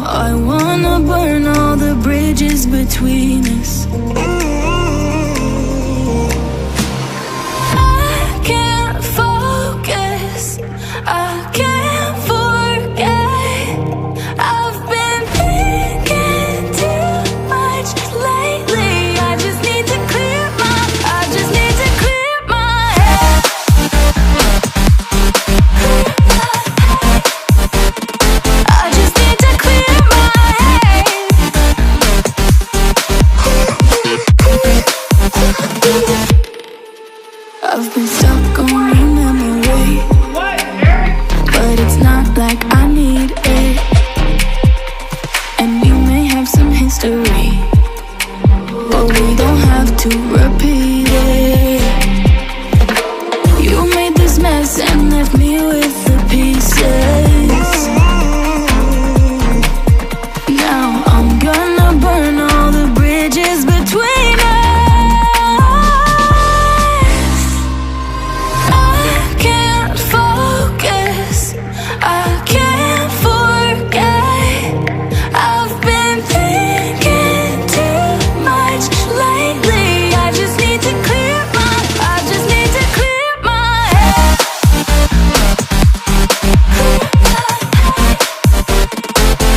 I wanna burn all the bridges between us. I can't focus, I can't forget. I've been thinking too much lately. I just need to clear my head. I just need to clear my head. I've been stuck on your memory, but it's not like I need it. And we may have some history, but we don't have to repeat it. You made this mess and left me with the pieces. Now I'm gonna burn all the bridges between us. I can't focus, I can't forget. I've been thinking too much lately. I just need to clear my head. I just need to clear my head.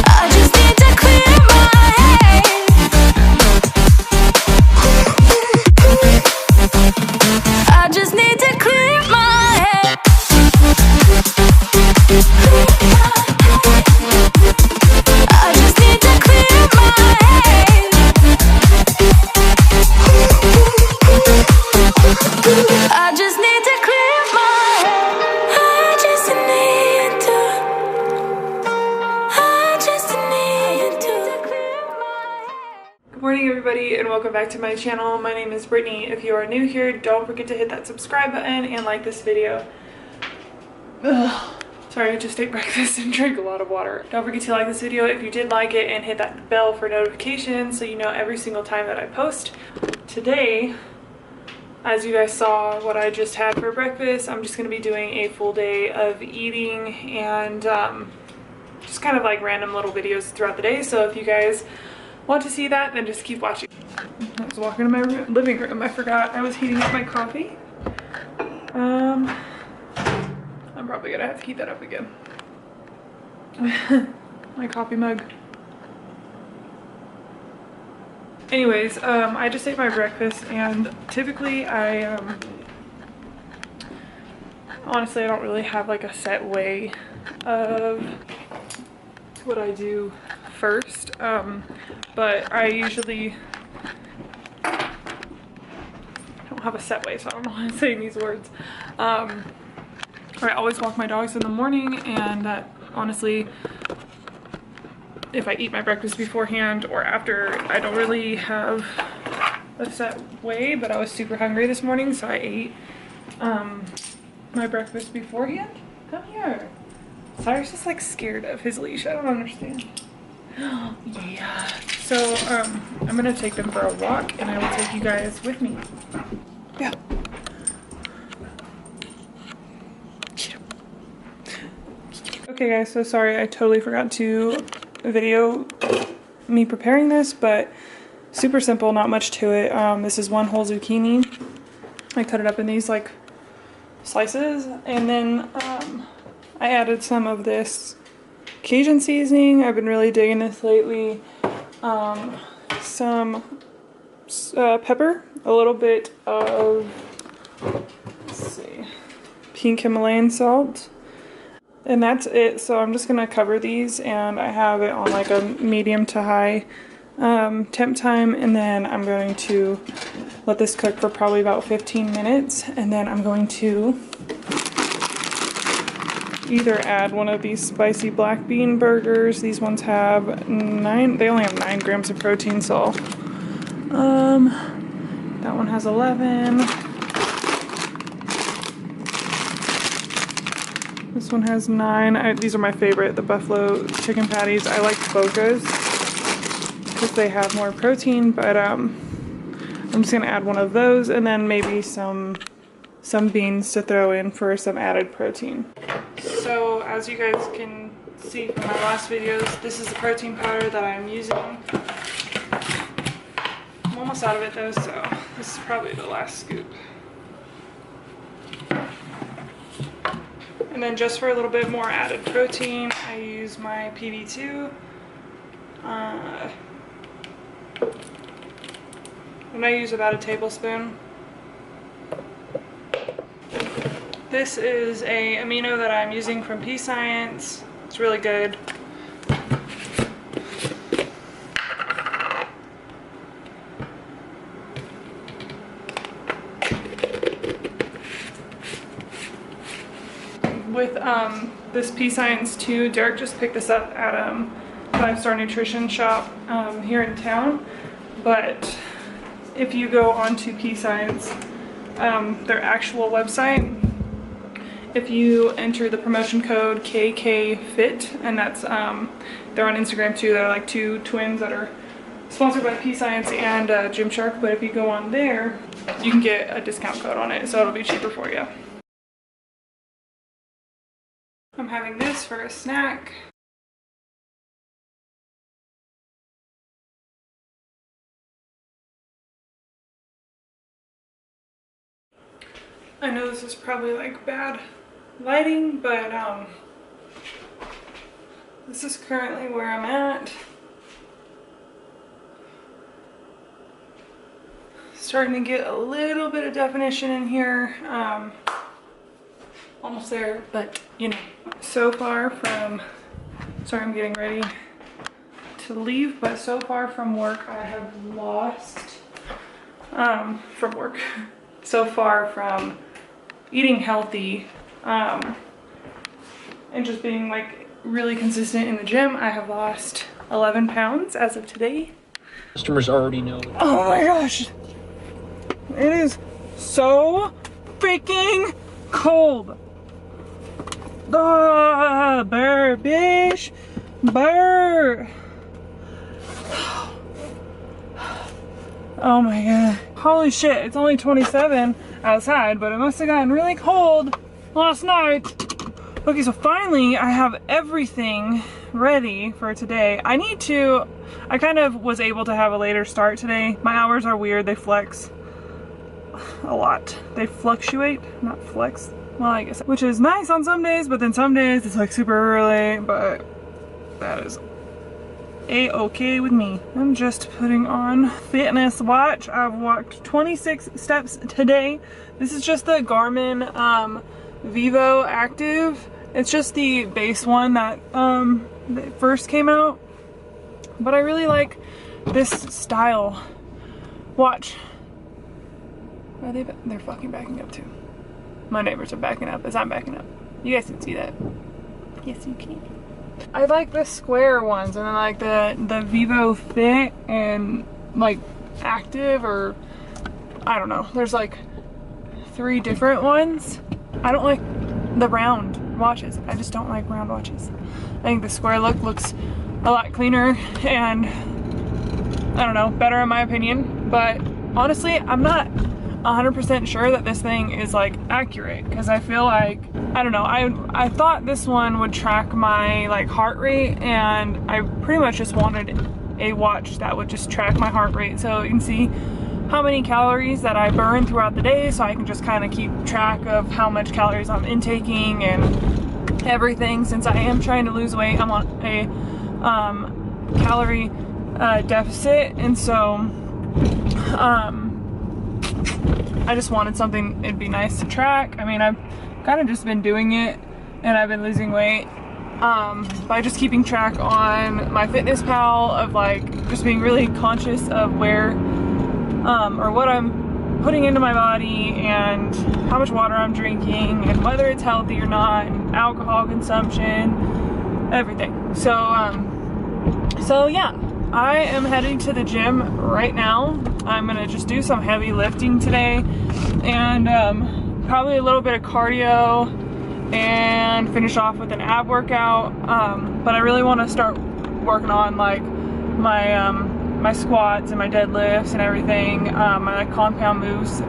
I just need to clear my head. I just need to clear my head. I just need to clear my head. I just need to clear my head. Good morning everybody and welcome back to my channel. My name is Brittney. If you are new here, don't forget to hit that subscribe button and like this video. Ugh. Sorry, I just ate breakfast and drank a lot of water. Don't forget to like this video if you did like it and hit that bell for notifications so you know every single time that I post. Today, as you guys saw what I just had for breakfast, I'm just going to be doing a full day of eating and just kind of like random little videos throughout the day. So if you guys want to see that, then just keep watching. I was walking to my living room. I forgot I was heating up my coffee. I'm probably gonna have to heat that up again. My coffee mug. Anyways, I just ate my breakfast and typically honestly I don't really have like a set way of what I do first, but I usually don't have a set way, so I don't know how to say these words. I always walk my dogs in the morning, and that honestly, if I eat my breakfast beforehand or after, I don't really have a set way, but I was super hungry this morning, so I ate my breakfast beforehand. Come here. Cyrus is like scared of his leash. I don't understand. Yeah. So I'm gonna take them for a walk and I will take you guys with me. Yeah. Okay guys, so sorry I totally forgot to video me preparing this, but super simple, not much to it. This is one whole zucchini. I cut it up in these like slices, and then I added some of this Cajun seasoning. I've been really digging this lately. Some pepper, a little bit of, let's see, pink Himalayan salt, and that's it. So I'm just gonna cover these, and I have it on like a medium to high temp time, and then I'm going to let this cook for probably about 15 minutes, and then I'm going to either add one of these spicy black bean burgers. These ones have they only have 9 grams of protein, so that one has 11. This one has 9. These are my favorite, the buffalo chicken patties. I like Boca's because they have more protein, but I'm just gonna add one of those, and then maybe some beans to throw in for some added protein. So as you guys can see from my last videos, this is the protein powder that I'm using. I'm almost out of it though, so this is probably the last scoop. And then just for a little bit more added protein, I use my PB2. And I use about a tablespoon. This is a amino that I'm using from Pea Science. It's really good. With this Pea Science too, Derek just picked this up at 5-Star Nutrition Shop here in town. But if you go onto Pea Science, their actual website, if you enter the promotion code KKFIT, and that's they're on Instagram too. They're like two twins that are sponsored by Pea Science and Gymshark. But if you go on there, you can get a discount code on it, so it'll be cheaper for you. I'm having this for a snack. I know this is probably like bad lighting, but this is currently where I'm at. Starting to get a little bit of definition in here. Almost there, but you know. So far from, sorry, I'm getting ready to leave, but so far from work I have lost, from work, so far from eating healthy, and just being like really consistent in the gym, I have lost 11 pounds as of today. Customers already know. Oh my gosh, it is so freaking cold. Ah, burr, bish, burr. Oh my god. Holy shit, it's only 27 outside, but it must have gotten really cold last night. Okay, so finally I have everything ready for today. I kind of was able to have a later start today. My hours are weird, they flex a lot. They fluctuate, not flex. Well, I guess, which is nice on some days, but then some days it's like super early, but that is a-okay with me. I'm just putting on fitness watch. I've walked 26 steps today. This is just the Garmin Vivo Active. It's just the base one that first came out, but I really like this style. Watch. Are they're fucking backing up too. My neighbors are backing up as I'm backing up. You guys can see that. Yes, you can. I like the square ones, and then like the Vivo Fit and like Active, or I don't know. There's like 3 different ones. I don't like the round watches. I just don't like round watches. I think the square look looks a lot cleaner and I don't know, better in my opinion. But honestly, I'm not 100% sure that this thing is like accurate, because I feel like, I don't know, I thought this one would track my like heart rate, and I pretty much just wanted a watch that would just track my heart rate so you can see how many calories that I burn throughout the day, so I can just kind of keep track of how much calories I'm intaking and everything. Since I am trying to lose weight, I'm on a calorie deficit, and so I just wanted something it'd be nice to track. I mean, I've kind of just been doing it and I've been losing weight by just keeping track on my Fitness Pal, of like just being really conscious of where or what I'm putting into my body and how much water I'm drinking and whether it's healthy or not, and alcohol consumption, everything. So yeah, I am heading to the gym right now. I'm gonna just do some heavy lifting today and probably a little bit of cardio and finish off with an ab workout. But I really want to start working on like my squats and my deadlifts and everything. My like compound moves.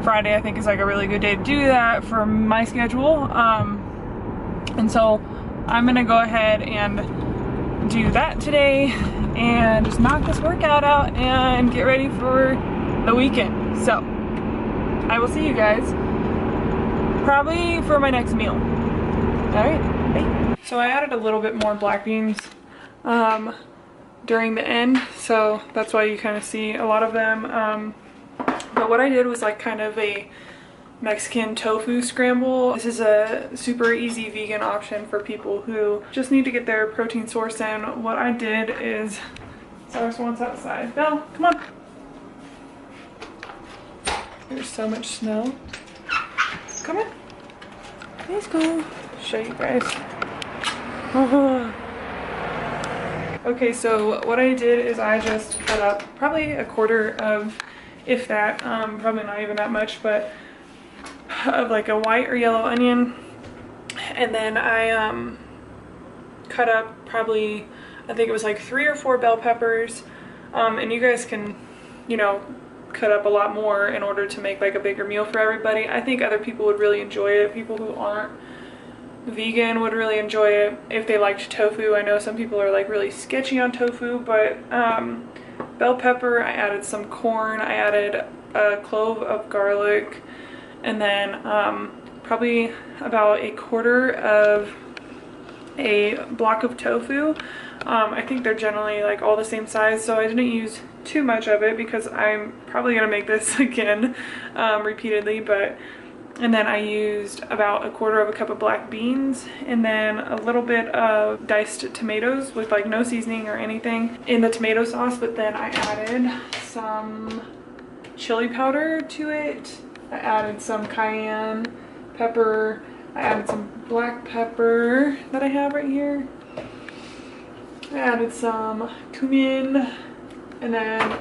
Friday I think is like a really good day to do that for my schedule. And so I'm gonna go ahead and do that today and just knock this workout out and get ready for the weekend. So I will see you guys probably for my next meal. Alright, bye. So I added a little bit more black beans during the end, so that's why you kind of see a lot of them. But what I did was like kind of a Mexican tofu scramble. This is a super easy vegan option for people who just need to get their protein source in. What I did is, Cyrus wants outside. Belle, come on. There's so much snow. Come on. Let's go. Show you guys. Okay, so what I did is I just cut up probably a quarter of, if that, probably not even that much, but of like a white or yellow onion, and then I cut up probably, I think it was like 3 or 4 bell peppers, and you guys can, you know, cut up a lot more in order to make like a bigger meal for everybody. I think other people would really enjoy it. People who aren't vegan would really enjoy it if they liked tofu. I know some people are like really sketchy on tofu, but bell pepper, I added some corn, I added a clove of garlic, and then probably about a quarter of a block of tofu. I think they're generally like all the same size, so I didn't use too much of it because I'm probably gonna make this again repeatedly. And then I used about a quarter of a cup of black beans, and then a little bit of diced tomatoes with like no seasoning or anything in the tomato sauce. But then I added some chili powder to it. I added some cayenne pepper. I added some black pepper that I have right here. I added some cumin, and then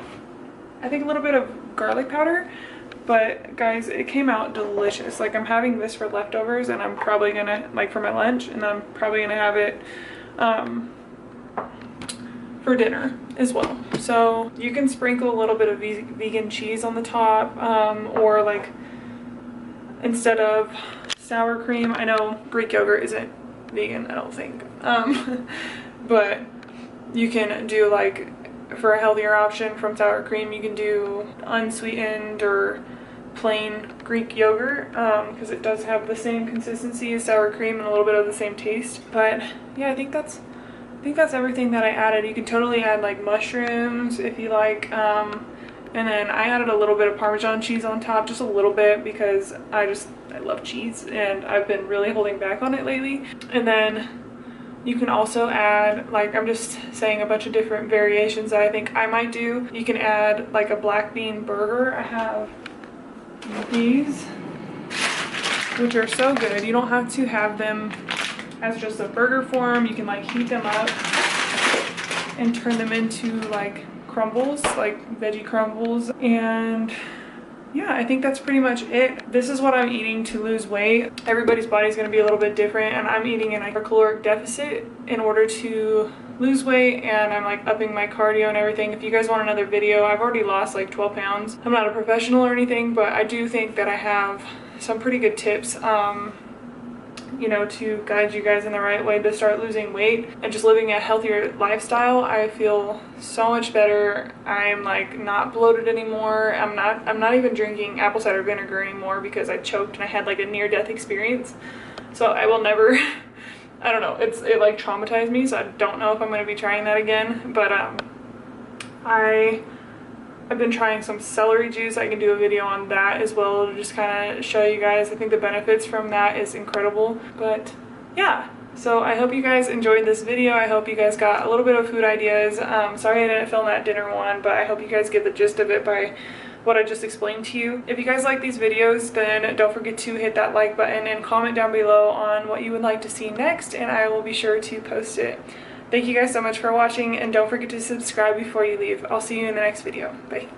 I think a little bit of garlic powder. But guys, it came out delicious. Like, I'm having this for leftovers, and I'm probably gonna, like, for my lunch, and I'm probably gonna have it for dinner as well. So you can sprinkle a little bit of vegan cheese on the top, or like, instead of sour cream, I know Greek yogurt isn't vegan, I don't think, but you can do, like, for a healthier option from sour cream, you can do unsweetened or plain Greek yogurt, because it does have the same consistency as sour cream and a little bit of the same taste. But yeah, I think that's everything that I added. You can totally add like mushrooms if you like, and then I added a little bit of Parmesan cheese on top, just a little bit, because I love cheese and I've been really holding back on it lately. And then you can also add, like, I'm just saying a bunch of different variations that I think I might do. You can add like a black bean burger. I have these, which are so good. You don't have to have them as just a burger form. You can like heat them up and turn them into like crumbles, like veggie crumbles. And yeah, I think that's pretty much it. This is what I'm eating to lose weight. Everybody's body is going to be a little bit different, and I'm eating in a caloric deficit in order to lose weight, and I'm like upping my cardio and everything. If you guys want another video, I've already lost like 12 pounds. I'm not a professional or anything, but I do think that I have some pretty good tips, you know, to guide you guys in the right way to start losing weight and just living a healthier lifestyle. I feel so much better. I'm like not bloated anymore. I'm not even drinking apple cider vinegar anymore because I choked and I had like a near-death experience. So I will never I don't know, it like traumatized me, so I don't know if I'm going to be trying that again. But I've been trying some celery juice. I can do a video on that as well to just kind of show you guys. I think the benefits from that is incredible. But yeah, so I hope you guys enjoyed this video. I hope you guys got a little bit of food ideas. Sorry I didn't film that dinner one, but I hope you guys get the gist of it by what I just explained to you. If you guys like these videos, then don't forget to hit that like button and comment down below on what you would like to see next, and I will be sure to post it. Thank you guys so much for watching, and don't forget to subscribe before you leave. I'll see you in the next video. Bye.